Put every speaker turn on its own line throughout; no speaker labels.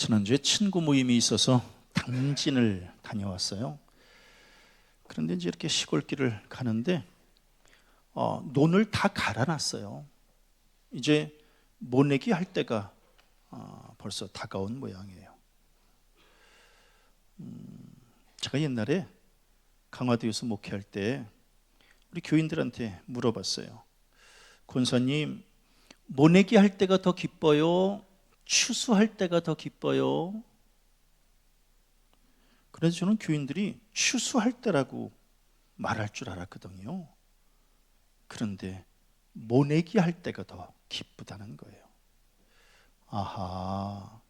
지난주에 친구 모임이 있어서 당진을 다녀왔어요. 그런데 이제 이렇게 시골길을 가는데 논을 다 갈아놨어요. 이제 모내기 할 때가 벌써 다가온 모양이에요. 제가 옛날에 강화도에서 목회할 때 우리 교인들한테 물어봤어요. 권사님, 모내기 할 때가 더 기뻐요? 추수할 때가 더 기뻐요? 그래서 저는 교인들이 추수할 때라고 말할 줄 알았거든요. 그런데 모내기 할 때가 더 기쁘다는 거예요. 아하,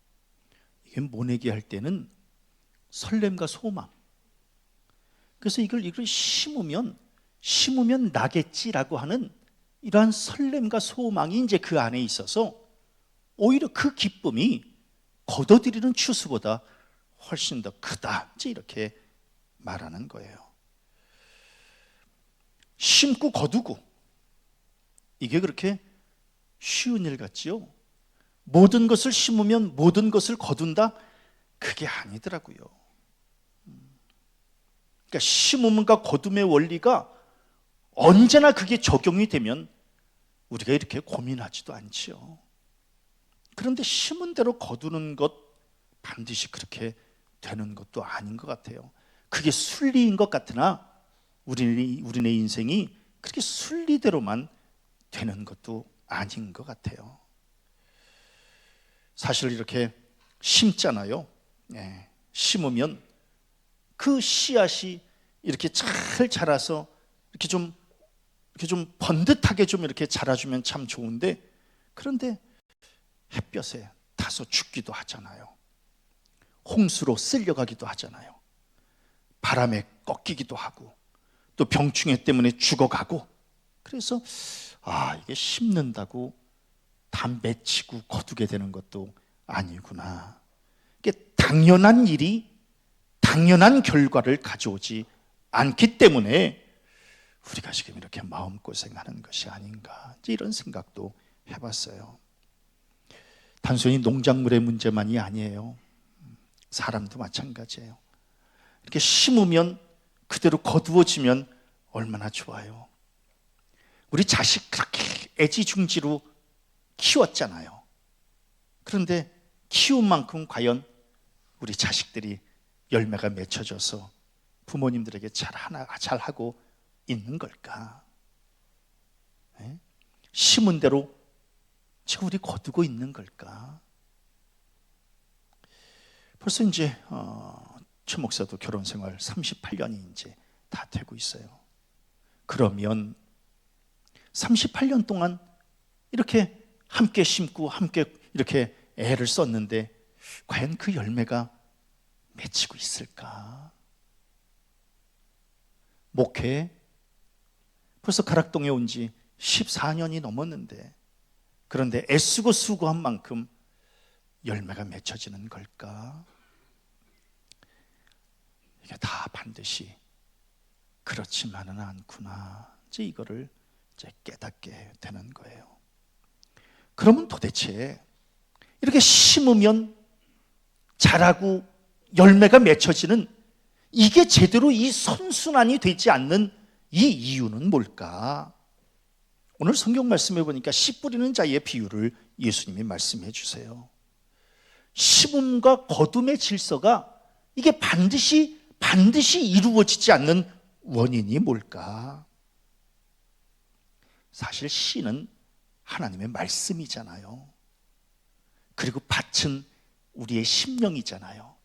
이게 모내기 할 때는 설렘과 소망. 그래서 이걸 심으면 나겠지라고 하는 이러한 설렘과 소망이 이제 그 안에 있어서 오히려 그 기쁨이 거둬들이는 추수보다 훨씬 더 크다, 이제 이렇게 말하는 거예요. 심고 거두고, 이게 그렇게 쉬운 일 같지요? 모든 것을 심으면 모든 것을 거둔다? 그게 아니더라고요. 그러니까 심음과 거둠의 원리가 언제나 그게 적용이 되면 우리가 이렇게 고민하지도 않지요. 그런데 심은 대로 거두는 것 반드시 그렇게 되는 것도 아닌 것 같아요. 그게 순리인 것 같으나 우리네 인생이 그렇게 순리대로만 되는 것도 아닌 것 같아요. 사실 이렇게 심잖아요. 심으면 그 씨앗이 이렇게 잘 자라서 이렇게 좀 번듯하게 좀 이렇게 자라주면 참 좋은데, 그런데 햇볕에 타서 죽기도 하잖아요. 홍수로 쓸려가기도 하잖아요. 바람에 꺾이기도 하고, 또 병충해 때문에 죽어가고. 그래서 이게 심는다고 다 맺히고 거두게 되는 것도 아니구나. 이게 당연한 일이 당연한 결과를 가져오지 않기 때문에 우리가 지금 이렇게 마음고생하는 것이 아닌가, 이런 생각도 해봤어요. 단순히 농작물의 문제만이 아니에요. 사람도 마찬가지예요. 이렇게 심으면 그대로 거두어지면 얼마나 좋아요. 우리 자식 그렇게 애지중지로 키웠잖아요. 그런데 키운 만큼 과연 우리 자식들이 열매가 맺혀져서 부모님들에게 잘하고 있는 걸까? 심은 대로 지금 우리 거두고 있는 걸까? 벌써 이제 최 목사도 결혼 생활 38년이 이제 다 되고 있어요. 그러면 38년 동안 이렇게 함께 심고 함께 이렇게 애를 썼는데 과연 그 열매가 맺히고 있을까? 목회 벌써 가락동에 온 지 14년이 넘었는데, 그런데 애쓰고 수고한 만큼 열매가 맺혀지는 걸까? 이게 다 반드시 그렇지만은 않구나, 이제 이거를 이제 깨닫게 되는 거예요. 그러면 도대체 이렇게 심으면 자라고 열매가 맺혀지는, 이게 제대로 이 선순환이 되지 않는 이 이유는 뭘까? 오늘 성경 말씀해 보니까 씨 뿌리는 자의 비유를 예수님이 말씀해 주세요. 심음과 거둠의 질서가 이게 반드시 이루어지지 않는 원인이 뭘까? 사실 씨는 하나님의 말씀이잖아요. 그리고 밭은 우리의 심령이잖아요.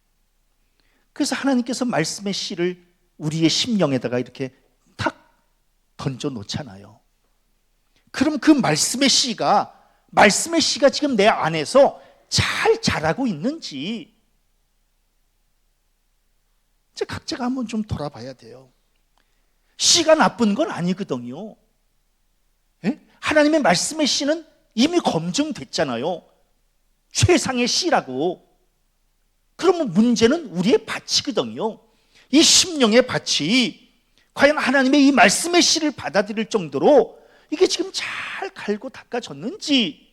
그래서 하나님께서 말씀의 씨를 우리의 심령에다가 이렇게 탁 던져 놓잖아요. 그럼 그 말씀의 씨가 지금 내 안에서 잘 자라고 있는지 이제 각자가 한번 좀 돌아봐야 돼요. 씨가 나쁜 건 아니거든요. 하나님의 말씀의 씨는 이미 검증됐잖아요. 최상의 씨라고. 그러면 문제는 우리의 밭이거든요. 이 심령의 밭이 과연 하나님의 이 말씀의 씨를 받아들일 정도로 이게 지금 잘 갈고 닦아졌는지,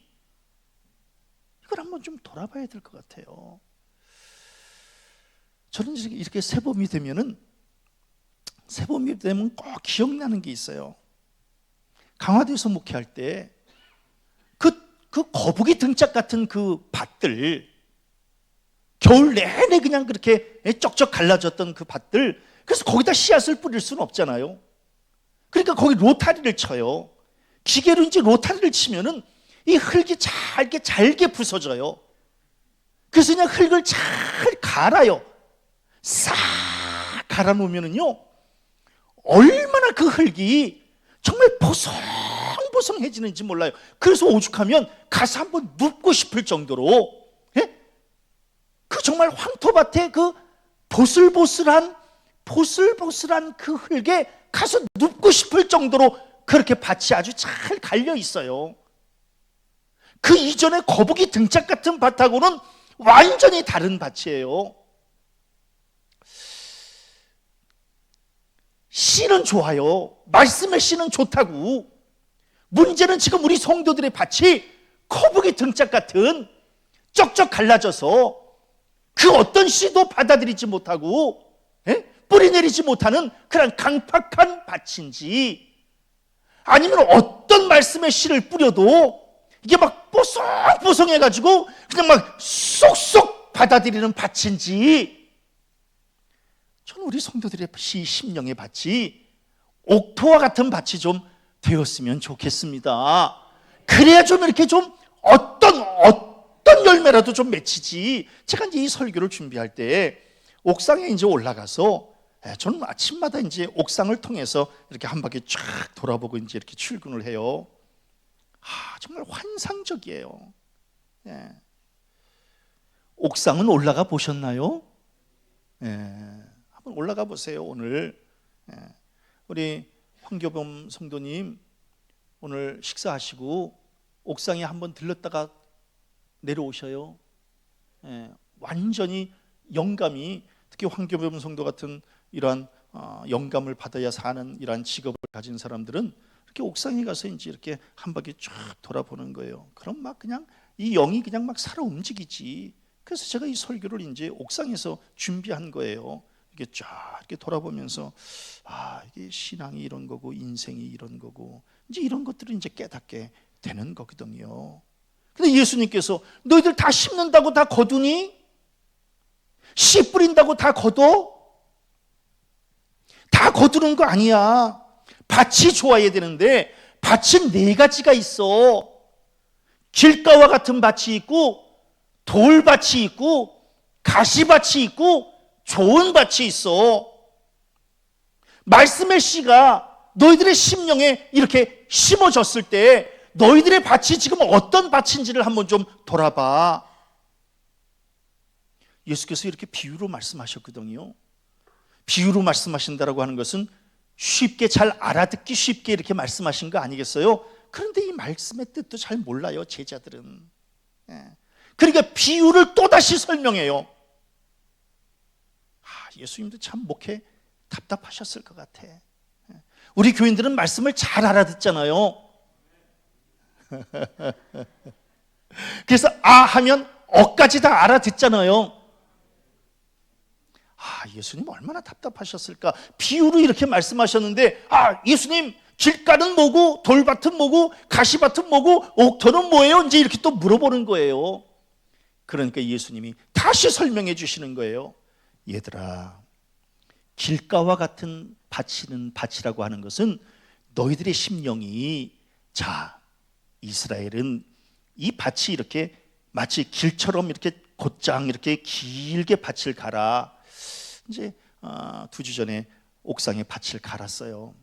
이걸 한번 좀 돌아봐야 될 것 같아요. 저는 이렇게 새봄이 되면 꼭 기억나는 게 있어요. 강화도에서 목회할 때 그 거북이 등짝 같은 그 밭들, 겨울 내내 그냥 그렇게 쩍쩍 갈라졌던 그 밭들, 그래서 거기다 씨앗을 뿌릴 수는 없잖아요. 그러니까 거기 로타리를 쳐요. 기계로 이제 로타리를 치면은 이 흙이 잘게 부서져요. 그래서 그냥 흙을 잘 갈아요. 싹 갈아 놓으면은요, 얼마나 그 흙이 정말 보송보송해지는지 몰라요. 그래서 오죽하면 가서 한번 눕고 싶을 정도로, 그 정말 황토밭에 그 보슬보슬한 그 흙에 가서 눕고 싶을 정도로 그렇게 밭이 아주 잘 갈려 있어요. 그 이전에 거북이 등짝 같은 밭하고는 완전히 다른 밭이에요. 씨는 좋아요. 말씀의 씨는 좋다고. 문제는 지금 우리 성도들의 밭이 거북이 등짝 같은 쩍쩍 갈라져서 그 어떤 씨도 받아들이지 못하고 뿌리 내리지 못하는 그런 강팍한 밭인지, 아니면 어떤 말씀의 씨를 뿌려도 이게 막 뽀송뽀송해가지고 그냥 막 쏙쏙 받아들이는 밭인지, 저는 우리 성도들의 심령의 밭이 옥토와 같은 밭이 좀 되었으면 좋겠습니다. 그래야 좀 이렇게 좀 어떤 열매라도 좀 맺히지. 제가 이제 이 설교를 준비할 때 옥상에 이제 올라가서, 저는 아침마다 이제 옥상을 통해서 이렇게 한 바퀴 쫙 돌아보고 이제 이렇게 출근을 해요. 정말 환상적이에요. 옥상은 올라가 보셨나요? 한번 올라가 보세요. 오늘 우리 황교범 성도님 오늘 식사하시고 옥상에 한번 들렀다가 내려오셔요. 완전히 영감이, 특히 황교범 성도 같은 이러한 영감을 받아야 사는 이러한 직업을 가진 사람들은 이렇게 옥상에 가서 이제 이렇게 한 바퀴 쫙 돌아보는 거예요. 그럼 막 그냥 이 영이 그냥 막 살아 움직이지. 그래서 제가 이 설교를 이제 옥상에서 준비한 거예요. 이렇게 쫙 이렇게 돌아보면서, 이게 신앙이 이런 거고 인생이 이런 거고, 이제 이런 것들을 이제 깨닫게 되는 거거든요. 근데 예수님께서 너희들 다 심는다고 다 거두니? 씨 뿌린다고 다 거둬? 다 거두는 거 아니야. 밭이 좋아야 되는데 밭은 네 가지가 있어. 길가와 같은 밭이 있고, 돌밭이 있고, 가시밭이 있고, 좋은 밭이 있어. 말씀의 씨가 너희들의 심령에 이렇게 심어졌을 때 너희들의 밭이 지금 어떤 밭인지를 한번 좀 돌아봐. 예수께서 이렇게 비유로 말씀하셨거든요. 비유로 말씀하신다라고 하는 것은 쉽게 잘 알아듣기 쉽게 이렇게 말씀하신 거 아니겠어요? 그런데 이 말씀의 뜻도 잘 몰라요, 제자들은. 그러니까 비유를 또다시 설명해요. 예수님도 참 목회 답답하셨을 것 같아. 우리 교인들은 말씀을 잘 알아듣잖아요. 그래서 하면 어까지 다 알아듣잖아요. 예수님 얼마나 답답하셨을까. 비유로 이렇게 말씀하셨는데, 예수님 길가는 뭐고 돌밭은 뭐고 가시밭은 뭐고 옥토는 뭐예요? 이제 이렇게 또 물어보는 거예요. 그러니까 예수님이 다시 설명해 주시는 거예요. 얘들아, 길가와 같은 밭이라고 하는 것은 너희들의 심령이, 이스라엘은 이 밭이 이렇게 마치 길처럼 이렇게 곧장 이렇게 길게 밭을 갈아. 이제 2주 전에 옥상에 밭을 갈았어요.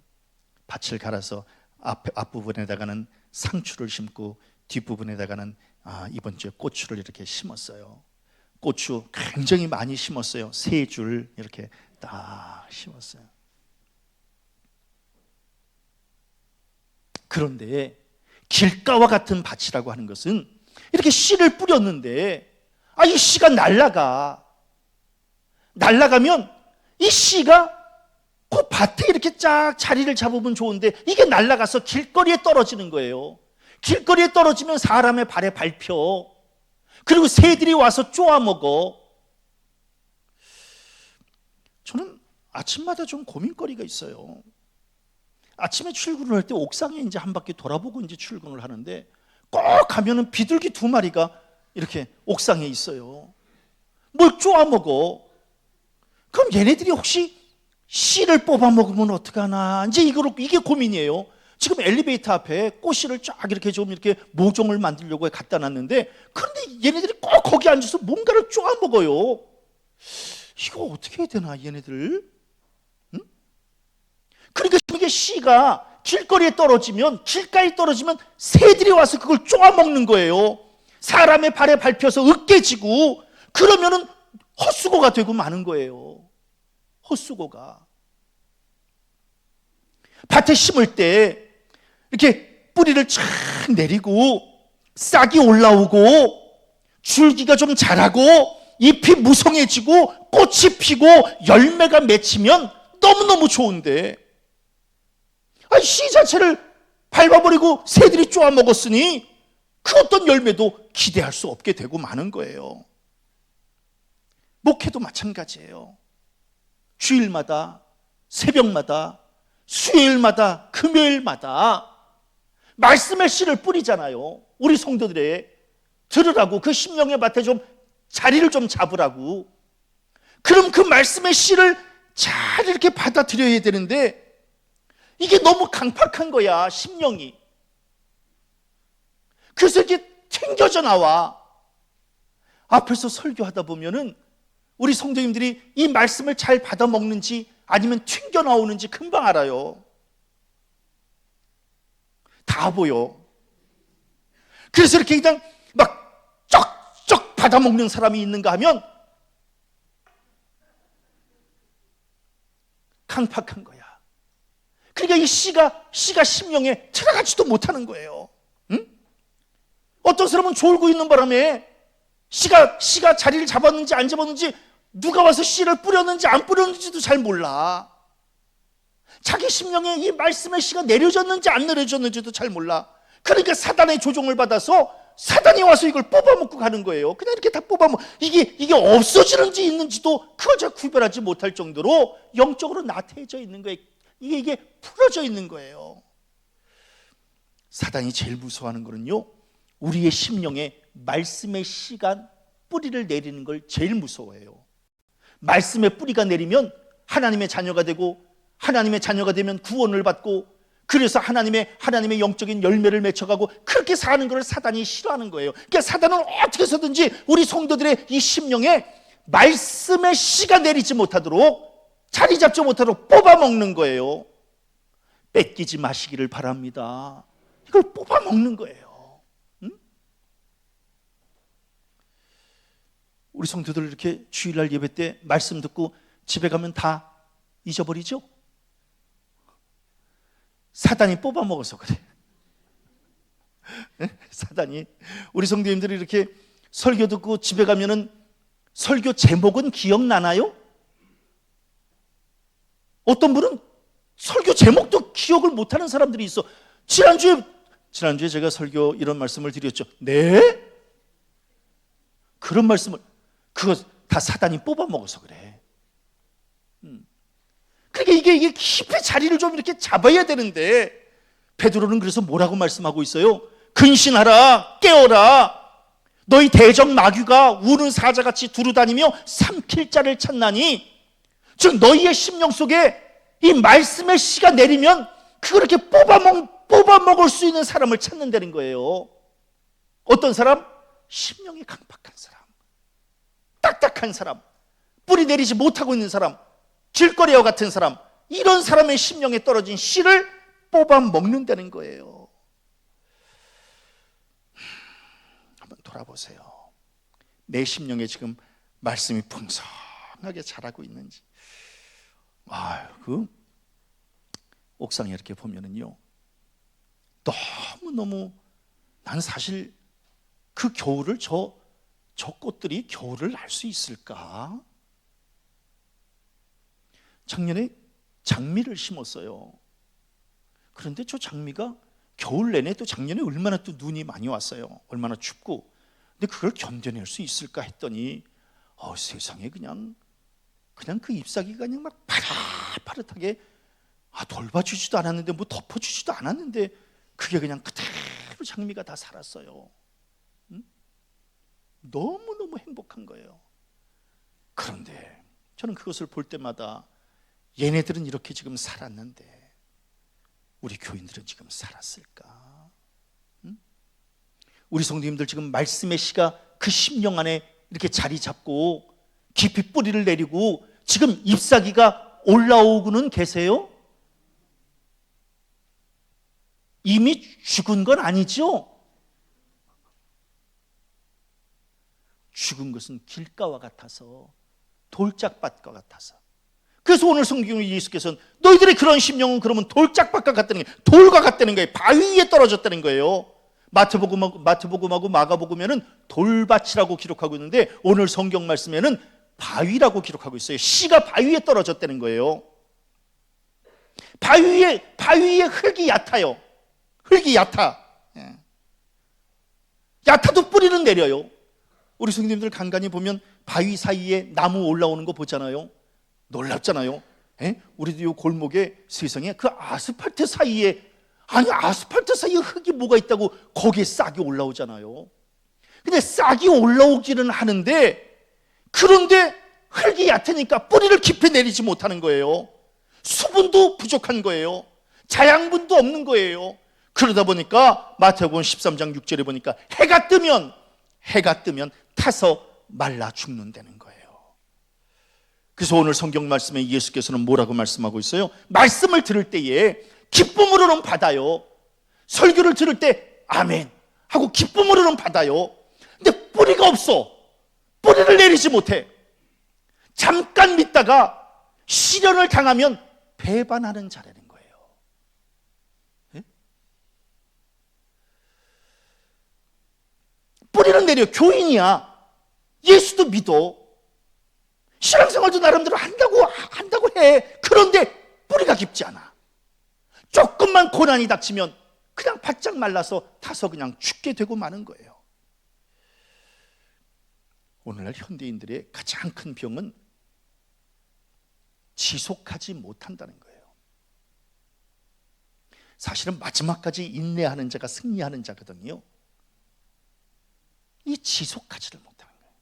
밭을 갈아서 앞부분에다가는 상추를 심고 뒷부분에다가는 이번 주에 고추를 이렇게 심었어요. 고추 굉장히 많이 심었어요. 3줄 이렇게 딱 심었어요. 그런데 길가와 같은 밭이라고 하는 것은 이렇게 씨를 뿌렸는데 이 씨가 날아가면 이 씨가 그 밭에 이렇게 쫙 자리를 잡으면 좋은데 이게 날아가서 길거리에 떨어지는 거예요. 길거리에 떨어지면 사람의 발에 밟혀. 그리고 새들이 와서 쪼아먹어. 저는 아침마다 좀 고민거리가 있어요. 아침에 출근을 할 때 옥상에 이제 한 바퀴 돌아보고 이제 출근을 하는데 꼭 가면은 비둘기 2마리가 이렇게 옥상에 있어요. 뭘 쪼아 먹어. 그럼 얘네들이 혹시 씨를 뽑아 먹으면 어떡하나? 이제 이게 고민이에요. 지금 엘리베이터 앞에 꽃씨를 쫙 이렇게 좀 이렇게 모종을 만들려고 갖다 놨는데, 그런데 얘네들이 꼭 거기 앉아서 뭔가를 쪼아 먹어요. 이거 어떻게 해야 되나, 얘네들? 응? 그러니까 이게 씨가 길거리에 떨어지면, 길가에 떨어지면 새들이 와서 그걸 쪼아 먹는 거예요. 사람의 발에 밟혀서 으깨지고, 그러면은 헛수고가 되고 마는 거예요. 헛수고가. 밭에 심을 때 이렇게 뿌리를 쫙 내리고 싹이 올라오고 줄기가 좀 자라고 잎이 무성해지고 꽃이 피고 열매가 맺히면 너무너무 좋은데, 씨 자체를 밟아버리고 새들이 쪼아 먹었으니 그 어떤 열매도 기대할 수 없게 되고 마는 거예요. 목회도 마찬가지예요. 주일마다, 새벽마다, 수요일마다, 금요일마다 말씀의 씨를 뿌리잖아요. 우리 성도들의 들으라고, 그 심령의 밭에 좀 자리를 좀 잡으라고. 그럼 그 말씀의 씨를 잘 이렇게 받아들여야 되는데 이게 너무 강팍한 거야, 심령이. 그래서 이렇게 튕겨져 나와. 앞에서 설교하다 보면은 우리 성도님들이 이 말씀을 잘 받아 먹는지 아니면 튕겨 나오는지 금방 알아요. 다 보여. 그래서 이렇게 그냥 막 쩍쩍 받아 먹는 사람이 있는가 하면 강팍한 거야. 그러니까 이 씨가 심령에 들어가지도 못하는 거예요. 응? 어떤 사람은 졸고 있는 바람에 씨가 자리를 잡았는지 안 잡았는지, 누가 와서 씨를 뿌렸는지 안 뿌렸는지도 잘 몰라. 자기 심령에 이 말씀의 씨가 내려졌는지 안 내려졌는지도 잘 몰라. 그러니까 사단의 조종을 받아서 사단이 와서 이걸 뽑아먹고 가는 거예요. 그냥 이렇게 다 뽑아먹고, 이게 없어지는지 있는지도 그걸 잘 구별하지 못할 정도로 영적으로 나태해져 있는 거예요. 이게 풀어져 있는 거예요. 사단이 제일 무서워하는 거는요, 우리의 심령에 말씀의 씨가 뿌리를 내리는 걸 제일 무서워해요. 말씀의 뿌리가 내리면 하나님의 자녀가 되고, 하나님의 자녀가 되면 구원을 받고, 그래서 하나님의 영적인 열매를 맺혀가고, 그렇게 사는 걸 사단이 싫어하는 거예요. 그러니까 사단은 어떻게 해서든지 우리 성도들의 이 심령에 말씀의 씨가 내리지 못하도록, 자리 잡지 못하도록 뽑아먹는 거예요. 뺏기지 마시기를 바랍니다. 이걸 뽑아먹는 거예요. 우리 성도들 이렇게 주일날 예배 때 말씀 듣고 집에 가면 다 잊어버리죠? 사단이 뽑아먹어서 그래. 사단이. 우리 성도님들이 이렇게 설교 듣고 집에 가면은 설교 제목은 기억나나요? 어떤 분은 설교 제목도 기억을 못하는 사람들이 있어. 지난주에 제가 설교 이런 말씀을 드렸죠. 네? 그런 말씀을, 그거 다 사단이 뽑아먹어서 그래. 그러니까 이게 깊이 자리를 좀 이렇게 잡아야 되는데, 베드로는 그래서 뭐라고 말씀하고 있어요? 근신하라, 깨어라. 너희 대적 마귀가 우는 사자같이 두루다니며 삼킬 자를 찾나니. 즉 너희의 심령 속에 이 말씀의 씨가 내리면 그걸 이렇게 뽑아먹을 수 있는 사람을 찾는다는 거예요. 어떤 사람? 심령이 강팍한 사람, 딱딱한 사람, 뿌리 내리지 못하고 있는 사람, 길거리와 같은 사람, 이런 사람의 심령에 떨어진 씨를 뽑아먹는다는 거예요. 한번 돌아보세요. 내 심령에 지금 말씀이 풍성하게 자라고 있는지. 그 옥상에 이렇게 보면은요, 너무너무, 난 사실 그 겨울을 저 꽃들이 겨울을 날 수 있을까? 작년에 장미를 심었어요. 그런데 저 장미가 겨울 내내, 또 작년에 얼마나 또 눈이 많이 왔어요. 얼마나 춥고. 근데 그걸 견뎌낼 수 있을까 했더니 세상에 그냥 그냥 그 잎사귀가 그냥 막 파릇파릇하게 돌봐주지도 않았는데 뭐 덮어주지도 않았는데 그게 그냥 그대로 장미가 다 살았어요. 너무너무 행복한 거예요. 그런데 저는 그것을 볼 때마다 얘네들은 이렇게 지금 살았는데 우리 교인들은 지금 살았을까? 우리 성도님들 지금 말씀의 씨가 그 심령 안에 이렇게 자리 잡고 깊이 뿌리를 내리고 지금 잎사귀가 올라오고는 계세요? 이미 죽은 건 아니죠? 죽은 것은 길가와 같아서 돌짝밭과 같아서. 그래서 오늘 성경에 예수께서는 너희들의 그런 심령은 그러면 돌짝밭과 같다는 거예요. 돌과 같다는 거예요. 바위 위에 떨어졌다는 거예요. 마태복음하고 마가복음에는 돌밭이라고 기록하고 있는데 오늘 성경 말씀에는 바위라고 기록하고 있어요. 씨가 바위 위에 떨어졌다는 거예요. 바위 위에 흙이 얕아요. 흙이 얕아. 얕아도 뿌리는 내려요. 우리 성도님들 간간히 보면 바위 사이에 나무 올라오는 거 보잖아요. 놀랍잖아요. 우리도 이 골목에 세상에 그 아스팔트 사이에, 아니 아스팔트 사이에 흙이 뭐가 있다고 거기에 싹이 올라오잖아요. 근데 싹이 올라오기는 하는데 그런데 흙이 얕으니까 뿌리를 깊이 내리지 못하는 거예요. 수분도 부족한 거예요. 자양분도 없는 거예요. 그러다 보니까 마태복음 13장 6절에 보니까 해가 뜨면 타서 말라 죽는다는 거예요. 그래서 오늘 성경 말씀에 예수께서는 뭐라고 말씀하고 있어요? 말씀을 들을 때에 기쁨으로는 받아요. 설교를 들을 때 아멘 하고 기쁨으로는 받아요. 근데 뿌리가 없어. 뿌리를 내리지 못해. 잠깐 믿다가 시련을 당하면 배반하는 자라는 거예요. 뿌리는 내려. 교인이야. 예수도 믿어. 신앙생활도 나름대로 한다고 해. 그런데 뿌리가 깊지 않아. 조금만 고난이 닥치면 그냥 바짝 말라서 타서 그냥 죽게 되고 마는 거예요. 오늘날 현대인들의 가장 큰 병은 지속하지 못한다는 거예요. 사실은 마지막까지 인내하는 자가 승리하는 자거든요. 이 지속하지를 못하는 거예요.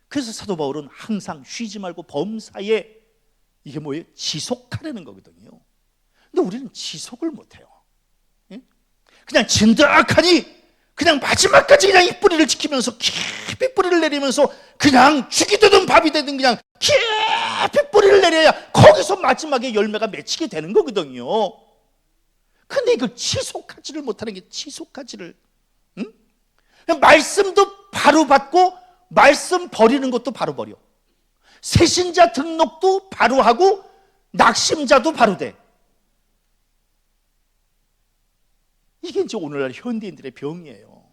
그래서 사도 바울은 항상 쉬지 말고 범사에 이게 뭐예요? 지속하려는 거거든요. 근데 우리는 지속을 못해요. 그냥 진득하니 그냥 마지막까지 그냥 이 뿌리를 지키면서 깊이 뿌리를 내리면서 그냥 죽이 되든 밥이 되든 그냥 깊이 뿌리를 내려야 거기서 마지막에 열매가 맺히게 되는 거거든요. 근데 이걸 지속하지를 못하는 게 지속하지를. 말씀도 바로 받고 말씀 버리는 것도 바로 버려. 새신자 등록도 바로 하고 낙심자도 바로 돼. 이게 이제 오늘날 현대인들의 병이에요.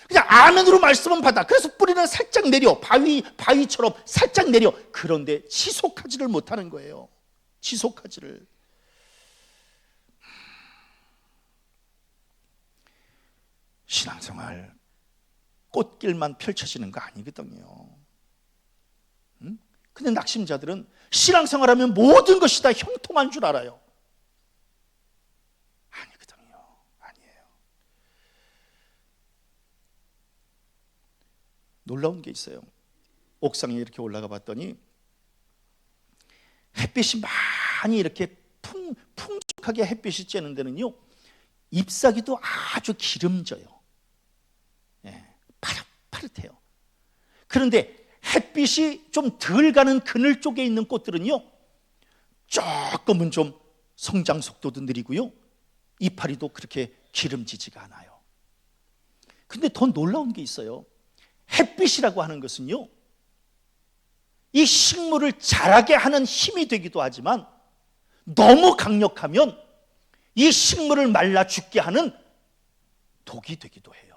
그냥 아멘으로 말씀은 받아. 그래서 뿌리는 살짝 내려. 바위처럼 살짝 내려. 그런데 지속하지를 못하는 거예요. 지속하지를. 신앙생활 꽃길만 펼쳐지는 거 아니거든요. 근데 낙심자들은 신앙생활하면 모든 것이 다 형통한 줄 알아요. 아니거든요. 아니에요. 놀라운 게 있어요. 옥상에 이렇게 올라가 봤더니 햇빛이 많이 이렇게 풍족하게 햇빛이 쬐는 데는요, 잎사귀도 아주 기름져요. 파릇파릇해요. 그런데 햇빛이 좀 덜 가는 그늘 쪽에 있는 꽃들은요, 조금은 좀 성장 속도도 느리고요, 이파리도 그렇게 기름지지가 않아요. 근데 더 놀라운 게 있어요. 햇빛이라고 하는 것은요, 이 식물을 자라게 하는 힘이 되기도 하지만 너무 강력하면 이 식물을 말라 죽게 하는 독이 되기도 해요.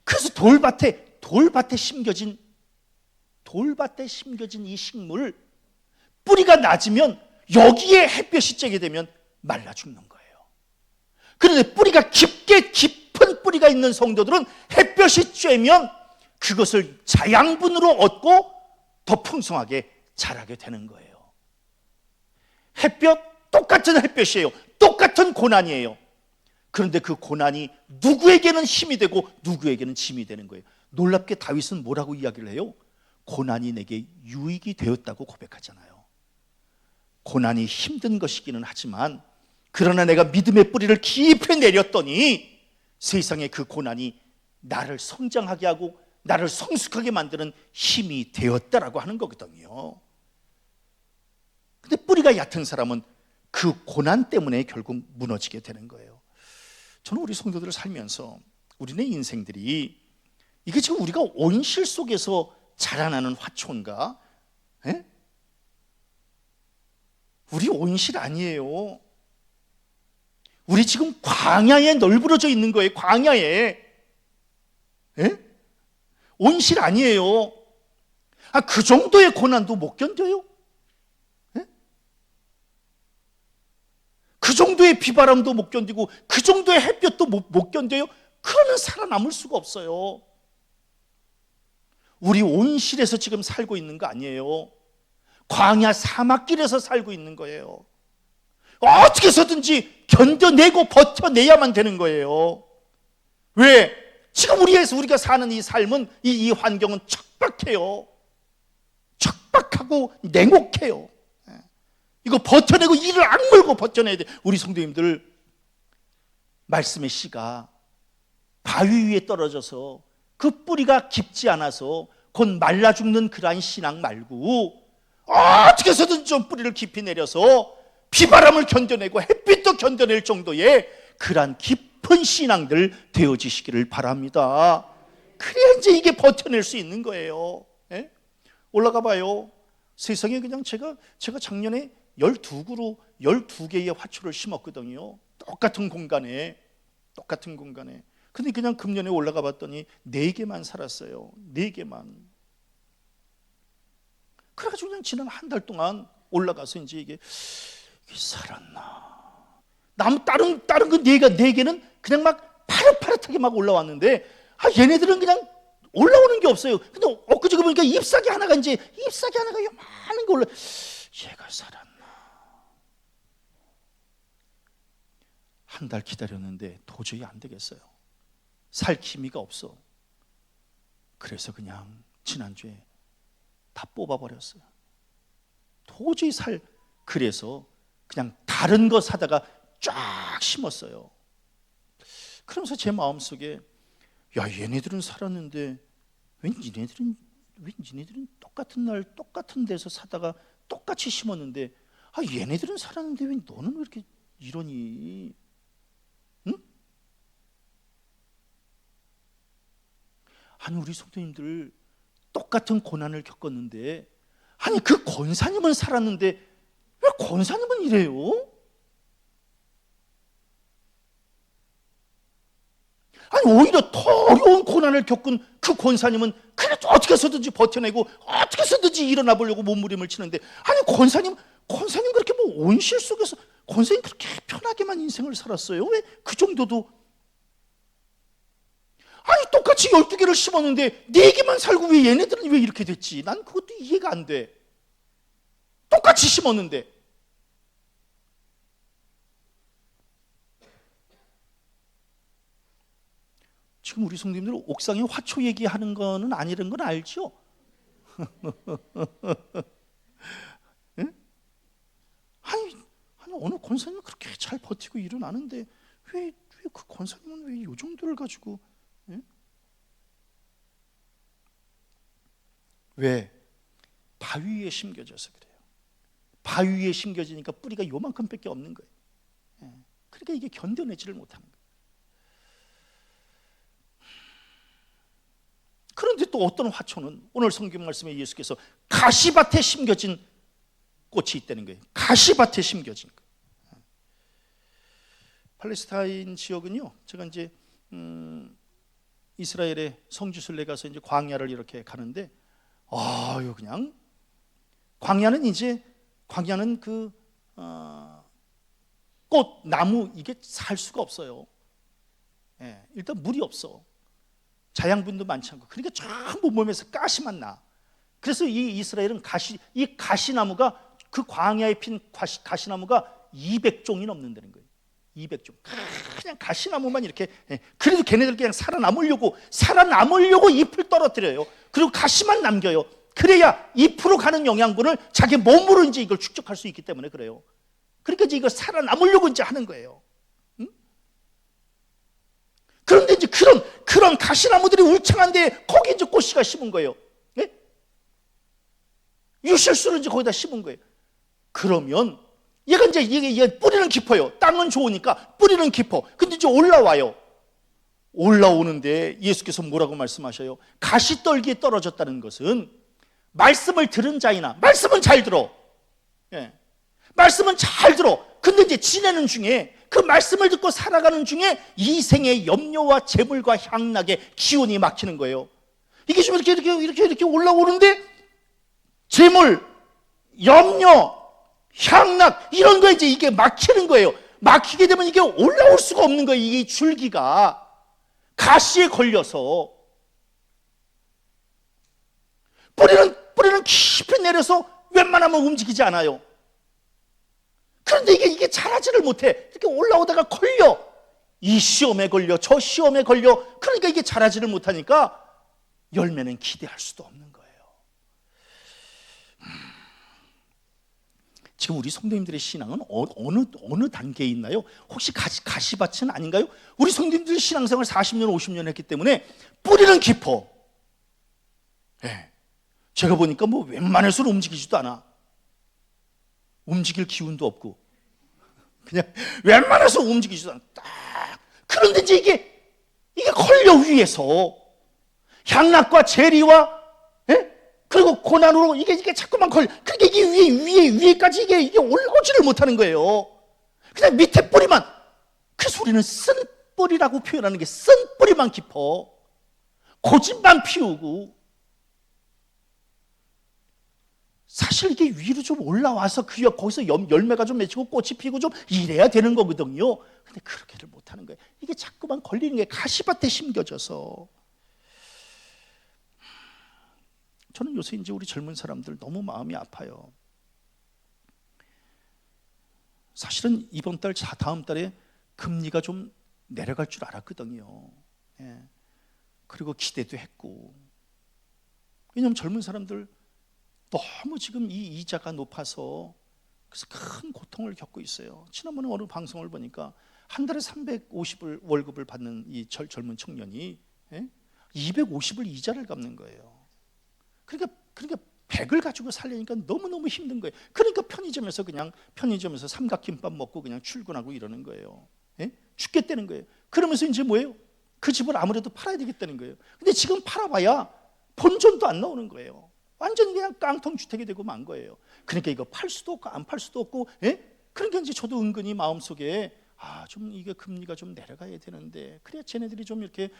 그래서 돌밭에 심겨진 이 식물, 뿌리가 낮으면 여기에 햇볕이 쬐게 되면 말라 죽는 거예요. 그런데 뿌리가 깊은 뿌리가 있는 성도들은 햇볕이 쬐면 그것을 자양분으로 얻고 더 풍성하게 자라게 되는 거예요. 햇볕, 똑같은 햇볕이에요. 똑같은 고난이에요. 그런데 그 고난이 누구에게는 힘이 되고 누구에게는 짐이 되는 거예요. 놀랍게 다윗은 뭐라고 이야기를 해요? 고난이 내게 유익이 되었다고 고백하잖아요. 고난이 힘든 것이기는 하지만 그러나 내가 믿음의 뿌리를 깊이 내렸더니 세상에 그 고난이 나를 성장하게 하고 나를 성숙하게 만드는 힘이 되었다라고 하는 거거든요. 근데 뿌리가 얕은 사람은 그 고난 때문에 결국 무너지게 되는 거예요. 저는 우리 성도들을 살면서 우리네 인생들이 이게 지금 우리가 온실 속에서 자라나는 화초인가? 에? 우리 온실 아니에요. 우리 지금 광야에 널브러져 있는 거예요. 광야에. 에? 온실 아니에요. 그 정도의 고난도 못 견뎌요? 에? 그 정도의 비바람도 못 견디고 그 정도의 햇볕도 못 견뎌요? 그러면 살아남을 수가 없어요. 우리 온실에서 지금 살고 있는 거 아니에요. 광야 사막길에서 살고 있는 거예요. 어떻게 해서든지 견뎌내고 버텨내야만 되는 거예요. 왜? 지금 우리가 사는 이 삶은 이 환경은 척박해요. 척박하고 냉혹해요. 이거 버텨내고 이를 악물고 버텨내야 돼. 우리 성도님들 말씀의 씨가 바위 위에 떨어져서 그 뿌리가 깊지 않아서 곧 말라 죽는 그러한 신앙 말고 어떻게 해서든 좀 뿌리를 깊이 내려서 비바람을 견뎌내고 햇빛도 견뎌낼 정도의 그러한 깊은 신앙들 되어지시기를 바랍니다. 그래야 이제 이게 버텨낼 수 있는 거예요. 예? 올라가 봐요. 세상에 그냥 제가 작년에 12그루 12개의 화초를 심었거든요. 똑같은 공간에. 근데 그냥 금년에 올라가 봤더니 4개만 살았어요. 4개만. 그래가지고 그냥 지난 한 달 동안 올라가서 이제 이게 살았나. 나무 다른 그 4개는 그냥 막 파릇파릇하게 막 올라왔는데 얘네들은 그냥 올라오는 게 없어요. 근데 엊그제 보니까 잎사귀 하나가 요만한 게 올라. 얘가 살았나. 한 달 기다렸는데 도저히 안 되겠어요. 살 기미가 없어. 그래서 그냥 지난주에 다 뽑아버렸어요. 도저히 그래서 그냥 다른 거 사다가 쫙 심었어요. 그러면서 제 마음속에 얘네들은 살았는데 왜 니네들은 똑같은 날 똑같은 데서 사다가 똑같이 심었는데 얘네들은 살았는데 왜 너는 왜 이렇게 이러니? 응? 아니 우리 성도님들 똑같은 고난을 겪었는데 그 권사님은 살았는데 왜 권사님은 이래요? 오히려 더 어려운 고난을 겪은 그 권사님은 그래도 어떻게 해서든지 버텨내고 어떻게 해서든지 일어나 보려고 몸부림을 치는데 권사님 그렇게 온실 속에서 권사님 그렇게 편하게만 인생을 살았어요? 왜 그 정도도? 똑같이 12개를 심었는데 4개만 살고 왜 얘네들은 왜 이렇게 됐지? 난 그것도 이해가 안 돼. 똑같이 심었는데. 지금 우리 성도님들 옥상에 화초 얘기하는 거는 아니라는 건 알죠? 응? 어느 권사님은 그렇게 잘 버티고 일어나는데 왜 그 권사님은 왜 이 정도를 가지고? 응? 왜? 바위 위에 심겨져서 그래요. 바위 위에 심겨지니까 뿌리가 요만큼밖에 없는 거예요. 그러니까 이게 견뎌내지를 못하는 거예요. 그런데 또 어떤 화초는 오늘 성경 말씀에 예수께서 가시밭에 심겨진 꽃이 있다는 거예요. 가시밭에 심겨진 거예요. 팔레스타인 지역은요, 제가 이제 이스라엘의 성지순례 가서 이제 광야를 이렇게 가는데, 그냥 광야는 그 꽃, 나무 이게 살 수가 없어요. 일단 물이 없어. 자양분도 많지 않고, 그러니까 전부 몸에서 가시만 나. 그래서 이 이스라엘은 이 가시나무가, 그 광야에 핀 가시나무가 200종이 넘는다는 거예요. 200종. 그냥 가시나무만 이렇게. 그래도 걔네들 그냥 살아남으려고 잎을 떨어뜨려요. 그리고 가시만 남겨요. 그래야 잎으로 가는 영양분을 자기 몸으로 이제 이걸 축적할 수 있기 때문에 그래요. 그러니까 이제 이걸 살아남으려고 이제 하는 거예요. 응? 그런데 이제 그런 가시나무들이 울창한데 거기 이제 꽃씨가 심은 거예요. 네? 유실수를 이제 거기다 심은 거예요. 그러면 얘가 이제 얘 뿌리는 깊어요. 땅은 좋으니까 뿌리는 깊어. 근데 이제 올라와요. 올라오는데 예수께서 뭐라고 말씀하셔요? 가시떨기에 떨어졌다는 것은 말씀을 들은 자이나, 말씀은 잘 들어. 예. 말씀은 잘 들어. 근데 이제 지내는 중에, 그 말씀을 듣고 살아가는 중에 이 생의 염려와 재물과 향락의 기운이 막히는 거예요. 이게 좀 이렇게 올라오는데 재물, 염려, 향락 이런 거에 이제 이게 막히는 거예요. 막히게 되면 이게 올라올 수가 없는 거예요. 이 줄기가 가시에 걸려서 뿌리는 깊이 내려서 웬만하면 움직이지 않아요. 그런데 이게 자라지를 못해. 이렇게 올라오다가 걸려. 이 시험에 걸려, 저 시험에 걸려. 그러니까 이게 자라지를 못하니까 열매는 기대할 수도 없는 거예요. 지금 우리 성도님들의 신앙은 어느 단계에 있나요? 혹시 가시밭은 아닌가요? 우리 성도님들 신앙생활 40년, 50년 했기 때문에 뿌리는 깊어. 네. 제가 보니까 뭐 웬만해서는 움직이지도 않아. 움직일 기운도 없고 그냥 웬만해서 움직이지도 않아. 딱. 그런데 이제 이게 걸려 위에서 향락과 재리와, 예? 그리고 고난으로 이게 자꾸만 걸려. 그러니까 이게 위에까지 이게 올라오지를 못하는 거예요. 그냥 밑에 뿌리만. 그래서 우리는 쓴 뿌리라고 표현하는 게, 쓴 뿌리만 깊어. 고집만 피우고. 사실 이게 위로 좀 올라와서 거기서 열매가 좀 맺히고 꽃이 피고 좀 이래야 되는 거거든요. 근데 그렇게를 못하는 거예요. 이게 자꾸만 걸리는 게 가시밭에 심겨져서. 저는 요새 이제 우리 젊은 사람들 너무 마음이 아파요. 사실은 이번 달, 다음 달에 금리가 좀 내려갈 줄 알았거든요. 예. 그리고 기대도 했고. 왜냐하면 젊은 사람들 너무 지금 이 이자가 높아서 그래서 큰 고통을 겪고 있어요. 지난번에 어느 방송을 보니까 한 달에 350을 월급을 받는 이 젊은 청년이 250을 이자를 갚는 거예요. 그러니까 100을 가지고 살려니까 너무너무 힘든 거예요. 그러니까 편의점에서 삼각김밥 먹고 그냥 출근하고 이러는 거예요. 죽겠다는 거예요. 그러면서 이제 뭐예요? 그 집을 아무래도 팔아야 되겠다는 거예요. 근데 지금 팔아봐야 본전도 안 나오는 거예요. 완전히 그냥 깡통 주택이 되고 만 거예요. 그러니까 이거 팔 수도 없고 안 팔 수도 없고, 그러니까 이제 저도 은근히 마음속에 좀 이게 금리가 좀 내려가야 되는데, 그래야 쟤네들이 좀 이렇게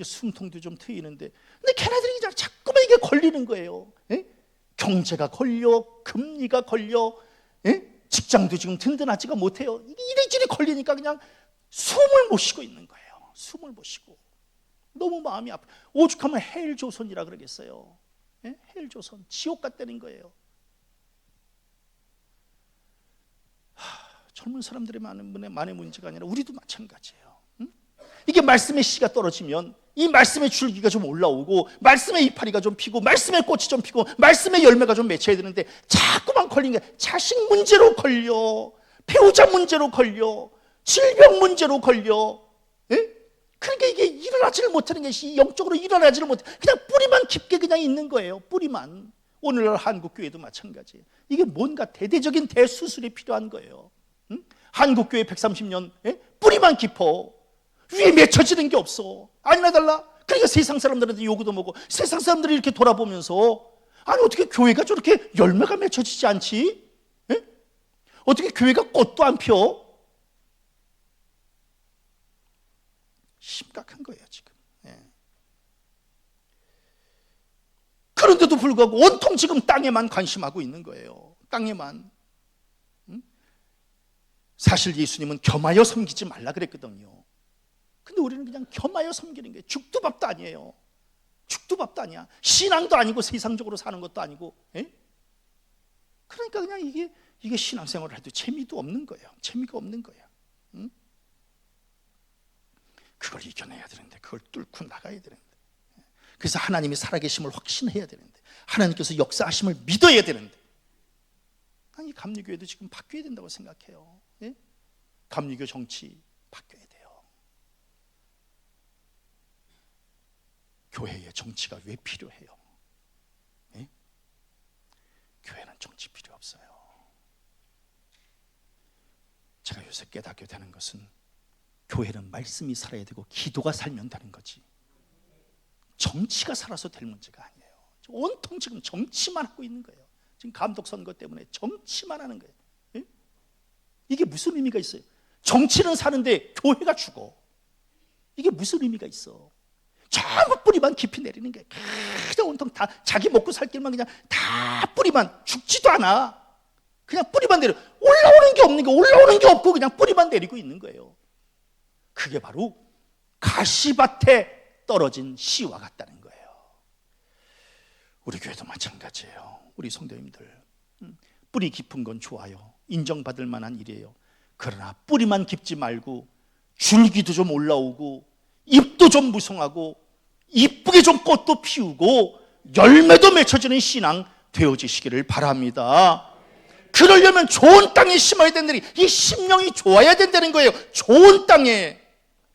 숨통도 좀 트이는데, 근데 걔네들이 그냥 자꾸만 이게 걸리는 거예요. 경제가 걸려, 금리가 걸려, 직장도 지금 든든하지가 못해요. 이게 이리저리 걸리니까 그냥 숨을 못 쉬고 있는 거예요. 숨을 못 쉬고 너무 마음이 아파. 오죽하면 헬조선이라 그러겠어요. 헬조선, 지옥 같다는 거예요. 젊은 사람들의 만의 문제가 아니라 우리도 마찬가지예요. 이게 말씀의 씨가 떨어지면 이 말씀의 줄기가 좀 올라오고, 말씀의 이파리가 좀 피고, 말씀의 꽃이 좀 피고, 말씀의 열매가 좀 맺혀야 되는데 자꾸만 걸리는 게, 자식 문제로 걸려, 배우자 문제로 걸려, 질병 문제로 걸려. 그러니까 이게 일어나지를 못하는 것이, 영적으로 일어나지를 못해. 그냥 뿌리만 깊게 그냥 있는 거예요. 뿌리만. 오늘날 한국교회도 마찬가지예요. 이게 뭔가 대대적인 대수술이 필요한 거예요. 한국교회 130년 뿌리만 깊어. 위에 맺혀지는 게 없어. 아니나 달라. 그러니까 세상 사람들한테 요구도 먹고, 세상 사람들이 이렇게 돌아보면서, 아니 어떻게 교회가 저렇게 열매가 맺혀지지 않지? 어떻게 교회가 꽃도 안 펴? 심각한 거예요 지금. 그런데도 불구하고 온통 지금 땅에만 관심하고 있는 거예요. 땅에만. 사실 예수님은 겸하여 섬기지 말라 그랬거든요. 근데 우리는 그냥 겸하여 섬기는 게, 죽도 밥도 아니에요. 죽도 밥도 아니야. 신앙도 아니고 세상적으로 사는 것도 아니고. 에? 그러니까 그냥 이게 신앙생활을 해도 재미도 없는 거예요. 재미가 없는 거예요. 응? 그걸 이겨내야 되는데, 그걸 뚫고 나가야 되는데, 그래서 하나님이 살아계심을 확신해야 되는데, 하나님께서 역사하심을 믿어야 되는데, 이 감리교회도 지금 바뀌어야 된다고 생각해요. 예? 감리교 정치 바뀌어야 돼요. 교회의 정치가 왜 필요해요? 예? 교회는 정치 필요 없어요. 제가 요새 깨닫게 되는 것은 교회는 말씀이 살아야 되고 기도가 살면 되는 거지, 정치가 살아서 될 문제가 아니에요. 온통 지금 정치만 하고 있는 거예요. 지금 감독 선거 때문에 정치만 하는 거예요. 예? 이게 무슨 의미가 있어요? 정치는 사는데 교회가 죽어. 이게 무슨 의미가 있어? 전부 뿌리만 깊이 내리는 거예요. 그냥 온통 다 자기 먹고 살 길만 그냥 다 뿌리만, 죽지도 않아. 그냥 뿌리만 내려. 올라오는 게 없는 게, 올라오는 게 없고 그냥 뿌리만 내리고 있는 거예요. 그게 바로 가시밭에 떨어진 씨와 같다는 거예요. 우리 교회도 마찬가지예요. 우리 성도님들, 뿌리 깊은 건 좋아요. 인정받을 만한 일이에요. 그러나 뿌리만 깊지 말고 줄기도 좀 올라오고 잎도 좀 무성하고 이쁘게 좀 꽃도 피우고 열매도 맺혀지는 신앙 되어지시기를 바랍니다. 그러려면 좋은 땅에 심어야 된다니, 이 심령이 좋아야 된다는 거예요. 좋은 땅에.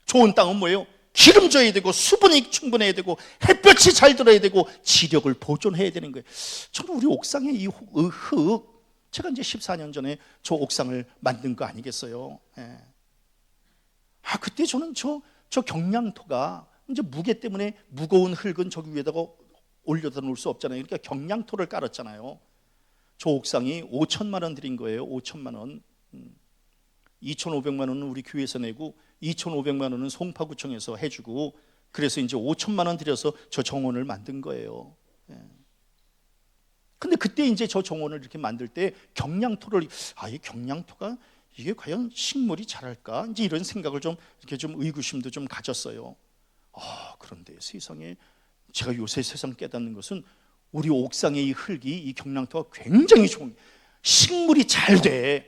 좋은 땅은 뭐예요? 기름져야 되고 수분이 충분해야 되고 햇볕이 잘 들어야 되고 지력을 보존해야 되는 거예요. 저는 우리 옥상에 이 흙, 제가 이제 14년 전에 저 옥상을 만든 거 아니겠어요? 예. 그때 저는 저 경량토가 이제 무게 때문에 무거운 흙은 저기 위에다가 올려다 놓을 수 없잖아요. 그러니까 경량토를 깔았잖아요. 저 옥상이 5천만 원 들인 거예요. 5천만 원. 2,500만 원은 우리 교회에서 내고 2,500만 원은 송파구청에서 해주고, 그래서 이제 5천만 원 들여서 저 정원을 만든 거예요. 근데 그때 이제 저 정원을 이렇게 만들 때 경량토를, 이 경량토가 이게 과연 식물이 자랄까? 이제 이런 생각을 좀 이렇게 좀 의구심도 좀 가졌어요. 그런데 세상에, 제가 요새 세상 깨닫는 것은 우리 옥상의 이 흙이, 이 경량토가 굉장히 좋은, 식물이 잘 돼.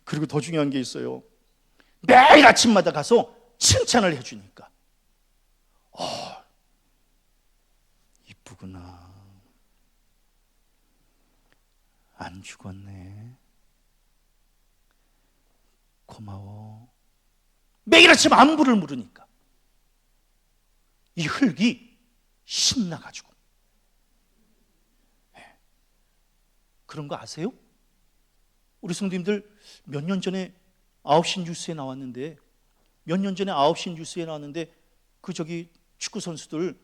그리고 더 중요한 게 있어요. 매일 아침마다 가서 칭찬을 해주니까, 이쁘구나, 안 죽었네, 고마워. 매일 아침 안부를 물으니까 이 흙이 신나가지고. 그런 거 아세요? 우리 성도님들, 몇 년 전에 9시 뉴스에 나왔는데, 그 저기 축구 선수들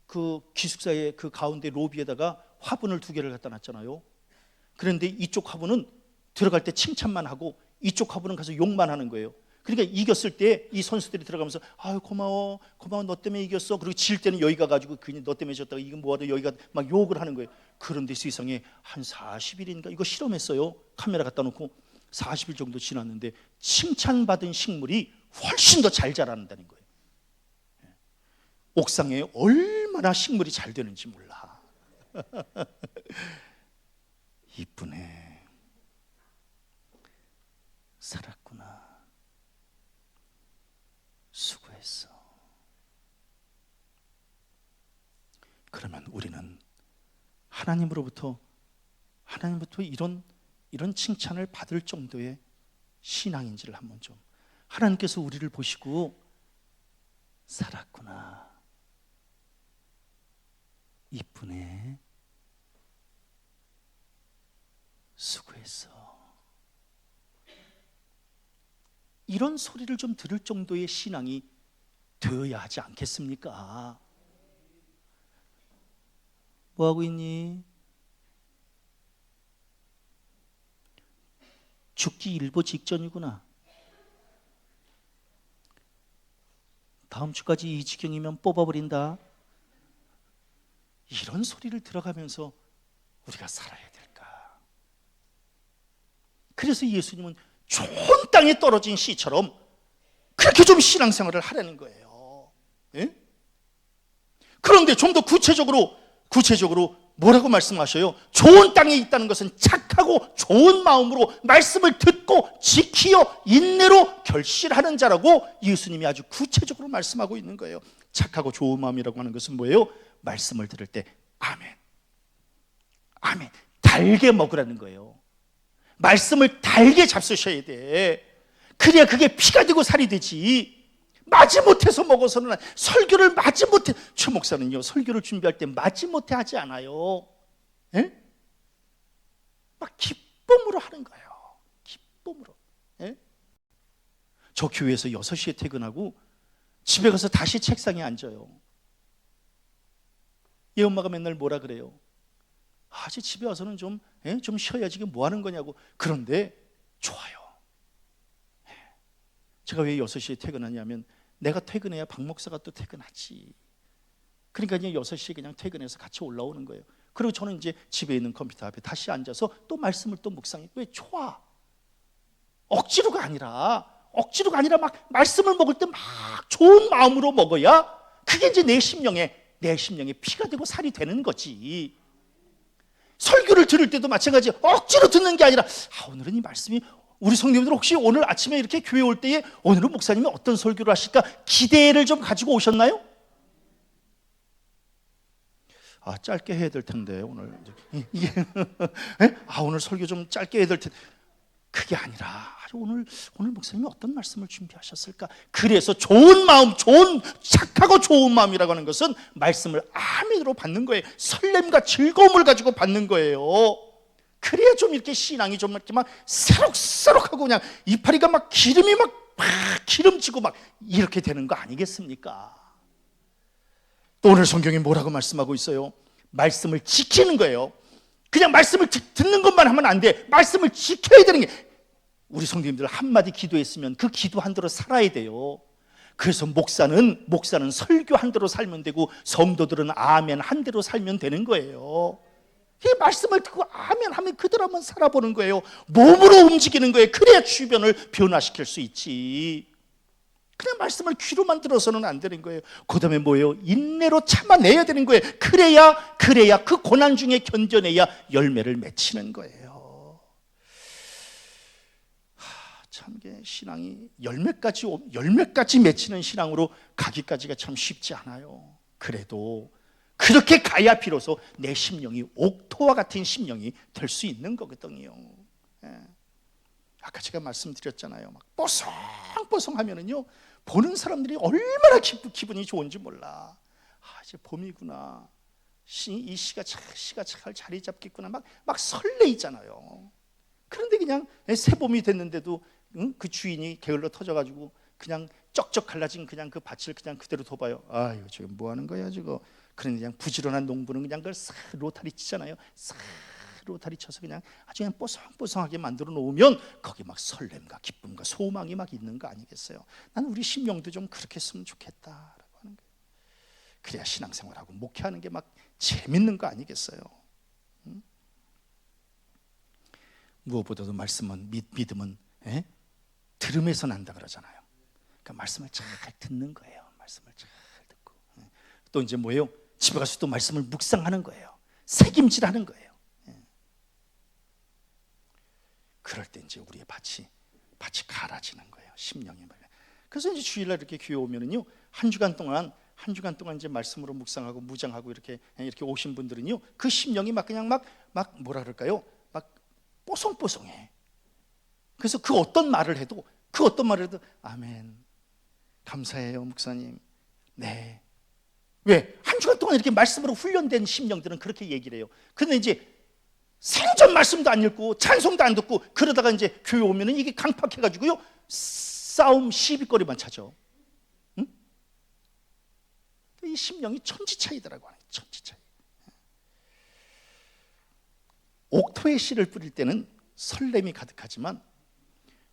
그 기숙사의 그 가운데 로비에다가 화분을 2개를 갖다 놨잖아요. 그런데 이쪽 화분은 들어갈 때 칭찬만 하고 이쪽 화분은 가서 욕만 하는 거예요. 그러니까 이겼을 때 이 선수들이 들어가면서 고마워 너 때문에 이겼어. 그리고 질 때는 여기가 가지고 괜히 너 때문에 졌다가 이건 뭐하러 여기가 막 욕을 하는 거예요. 그런데 세상에 한 40일인가 이거 실험했어요. 카메라 갖다 놓고 40일 정도 지났는데 칭찬받은 식물이 훨씬 더 잘 자란다는 거예요. 옥상에 얼마나 식물이 잘 되는지 몰라. 이쁘네, 살았구나, 수고했어. 그러면 우리는 하나님으로부터 이런 칭찬을 받을 정도의 신앙인지를 한번 좀, 하나님께서 우리를 보시고 살았구나, 이쁘네, 수고했어, 이런 소리를 좀 들을 정도의 신앙이 되어야 하지 않겠습니까? 뭐하고 있니? 죽기 일보 직전이구나. 다음 주까지 이 지경이면 뽑아버린다. 이런 소리를 들어가면서 우리가 살아야 될까? 그래서 예수님은 좋은 땅에 떨어진 씨처럼 그렇게 좀 신앙생활을 하라는 거예요. 예? 그런데 좀 더 구체적으로 뭐라고 말씀하셔요? 좋은 땅에 있다는 것은 착하고 좋은 마음으로 말씀을 듣고 지키어 인내로 결실하는 자라고 예수님이 아주 구체적으로 말씀하고 있는 거예요. 착하고 좋은 마음이라고 하는 것은 뭐예요? 말씀을 들을 때 아멘, 아멘, 달게 먹으라는 거예요. 말씀을 달게 잡수셔야 돼. 그래야 그게 피가 되고 살이 되지. 마지못해서 먹어서는, 설교를 마지못해, 최 목사는요 설교를 준비할 때 마지못해 하지 않아요. 예? 막 기쁨으로 하는 거예요. 기쁨으로. 예? 저 교회에서 6시에 퇴근하고 집에 가서 다시 책상에 앉아요. 얘 엄마가 맨날 뭐라 그래요? 이제 집에 와서는 좀 쉬어야지, 이게 뭐 하는 거냐고. 그런데 좋아요. 제가 왜 6시에 퇴근하냐면, 내가 퇴근해야 박 목사가 또 퇴근하지. 그러니까 그냥 6시에 그냥 퇴근해서 같이 올라오는 거예요. 그리고 저는 이제 집에 있는 컴퓨터 앞에 다시 앉아서 또 말씀을 또 묵상해. 왜? 좋아. 억지로가 아니라 막 말씀을 먹을 때 막 좋은 마음으로 먹어야 그게 이제 내 심령에 피가 되고 살이 되는 거지. 설교를 들을 때도 마찬가지. 억지로 듣는 게 아니라 오늘은 이 말씀이, 우리 성도님들 혹시 오늘 아침에 이렇게 교회 올 때에 오늘은 목사님이 어떤 설교를 하실까 기대를 좀 가지고 오셨나요? 짧게 해야 될 텐데 오늘 이게 오늘 설교 좀 짧게 해야 될 텐데, 그게 아니라 오늘 목사님이 어떤 말씀을 준비하셨을까. 그래서 좋은 마음, 착하고 좋은 마음이라고 하는 것은 말씀을 아멘으로 받는 거예요. 설렘과 즐거움을 가지고 받는 거예요. 그래야 좀 이렇게 신앙이 좀 이렇게 막 새록새록하고 그냥 이파리가 막 기름이 막 기름지고 막 이렇게 되는 거 아니겠습니까? 또 오늘 성경이 뭐라고 말씀하고 있어요? 말씀을 지키는 거예요. 그냥 말씀을 듣는 것만 하면 안 돼. 말씀을 지켜야 되는 게, 우리 성도님들 한마디 기도했으면 그 기도 한 대로 살아야 돼요. 그래서 목사는 설교 한 대로 살면 되고, 성도들은 아멘 한 대로 살면 되는 거예요. 이 말씀을 듣고 아멘 하면 그대로 한번 살아보는 거예요. 몸으로 움직이는 거예요. 그래야 주변을 변화시킬 수 있지. 그냥 말씀을 귀로만 들어서는 안 되는 거예요. 그 다음에 뭐예요? 인내로 참아내야 되는 거예요. 그래야 그 고난 중에 견뎌내야 열매를 맺히는 거예요. 참 이게 신앙이 열매까지 맺히는 신앙으로 가기까지가 참 쉽지 않아요. 그래도 그렇게 가야 비로소 내 심령이 옥토와 같은 심령이 될 수 있는 거거든요. 아까 제가 말씀드렸잖아요. 막 뽀송뽀송하면은요, 보는 사람들이 얼마나 기분이 좋은지 몰라. 이제 봄이구나. 이 시가 잘 자리 잡겠구나. 막 설레이잖아요. 그런데 그냥 새봄이 됐는데도 그 주인이 게을러 터져가지고 그냥 쩍쩍 갈라진 그냥 그 밭을 그냥 그대로 둬봐요. 이거 지금 뭐 하는 거야 지금. 그런데 그냥 부지런한 농부는 그냥 그걸 싹 로타리 치잖아요. 싹 로타리 쳐서 그냥 아주 그냥 뽀송뽀송하게 만들어 놓으면 거기 막 설렘과 기쁨과 소망이 막 있는 거 아니겠어요? 나는 우리 심령도 좀 그렇게 했으면 좋겠다라고 하는 거예요. 그래야 신앙생활하고 목회하는 게 막 재밌는 거 아니겠어요? 무엇보다도 믿음은 들음에서 난다 그러잖아요. 그러니까 말씀을 잘 듣는 거예요. 말씀을 잘 듣고 또 이제 뭐예요? 집에 가서 또 말씀을 묵상하는 거예요. 새김질하는 거예요. 그럴 때 이제 우리의 밭이 갈아지는 거예요. 심령이. 그래서 이제 주일날 이렇게 교회 오면은요, 한 주간 동안 이제 말씀으로 묵상하고 무장하고 이렇게 오신 분들은요, 그 심령이 막 그냥 막 뭐라 그럴까요? 막 뽀송뽀송해. 그래서 그 어떤 말을 해도 아멘, 감사해요 목사님. 네. 왜? 한 주간 동안 이렇게 말씀으로 훈련된 심령들은 그렇게 얘기를 해요. 근데 이제 생전 말씀도 안 읽고 찬송도 안 듣고 그러다가 이제 교회 오면은 이게 강팍해가지고요, 싸움 시비거리만 찾아. 응? 이 심령이 천지차이더라고. 천지차이. 옥토에 씨를 뿌릴 때는 설렘이 가득하지만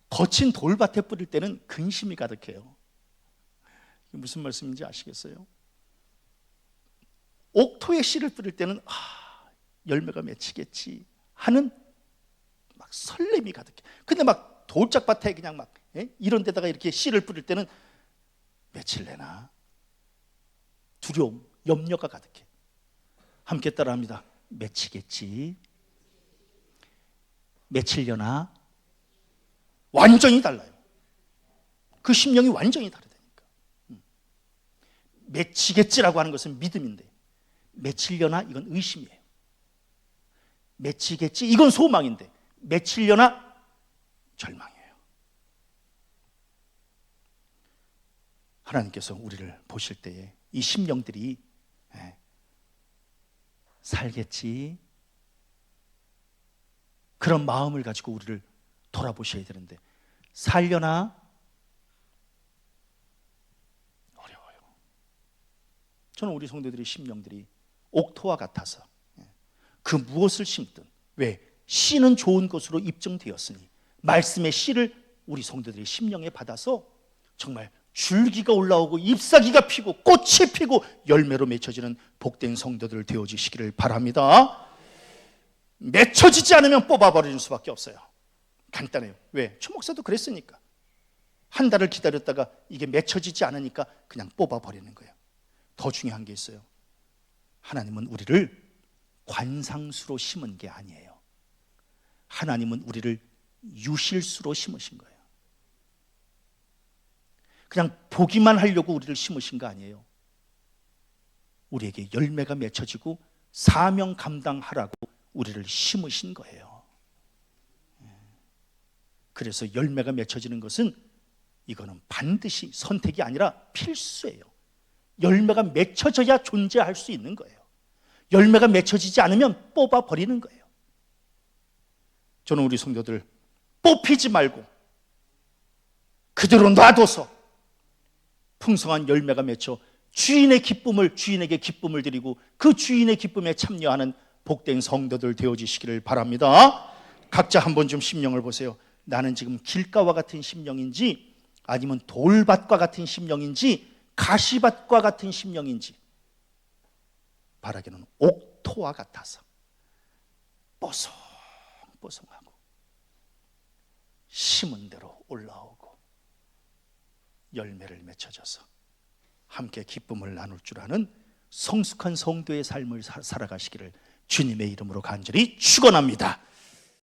거친 돌밭에 뿌릴 때는 근심이 가득해요. 무슨 말씀인지 아시겠어요? 옥토에 씨를 뿌릴 때는 열매가 맺히겠지 하는 막 설렘이 가득해. 근데 막 돌짝밭에 그냥 막 이런 데다가 이렇게 씨를 뿌릴 때는 맺힐래나? 두려움, 염려가 가득해. 함께 따라합니다. 맺히겠지. 맺히려나? 완전히 달라요. 그 심령이 완전히 다르다니까. 맺히겠지라고 하는 것은 믿음인데, 맺히려나? 이건 의심이에요. 맺히겠지? 이건 소망인데, 맺히려나? 절망이에요. 하나님께서 우리를 보실 때에 이 심령들이 살겠지, 그런 마음을 가지고 우리를 돌아보셔야 되는데, 살려나? 어려워요. 저는 우리 성도들의 심령들이 옥토와 같아서 그 무엇을 심든, 왜? 씨는 좋은 것으로 입증되었으니 말씀의 씨를 우리 성도들의 심령에 받아서 정말 줄기가 올라오고 잎사귀가 피고 꽃이 피고 열매로 맺혀지는 복된 성도들 되어주시기를 바랍니다. 맺혀지지 않으면 뽑아버리는 수밖에 없어요. 간단해요. 왜? 최 목사도 그랬으니까. 한 달을 기다렸다가 이게 맺혀지지 않으니까 그냥 뽑아버리는 거예요. 더 중요한 게 있어요. 하나님은 우리를 관상수로 심은 게 아니에요. 하나님은 우리를 유실수로 심으신 거예요. 그냥 보기만 하려고 우리를 심으신 거 아니에요. 우리에게 열매가 맺혀지고 사명 감당하라고 우리를 심으신 거예요. 그래서 열매가 맺혀지는 것은 이거는 반드시 선택이 아니라 필수예요. 열매가 맺혀져야 존재할 수 있는 거예요. 열매가 맺혀지지 않으면 뽑아버리는 거예요. 저는 우리 성도들 뽑히지 말고 그대로 놔둬서 풍성한 열매가 맺혀 주인에게 기쁨을 드리고 그 주인의 기쁨에 참여하는 복된 성도들 되어주시기를 바랍니다. 각자 한번 좀 심령을 보세요. 나는 지금 길가와 같은 심령인지, 아니면 돌밭과 같은 심령인지, 가시밭과 같은 심령인지. 바라기는 옥토와 같아서 뽀송뽀송하고 심은 대로 올라오고 열매를 맺혀져서 함께 기쁨을 나눌 줄 아는 성숙한 성도의 삶을 살아가시기를 주님의 이름으로 간절히 축원합니다.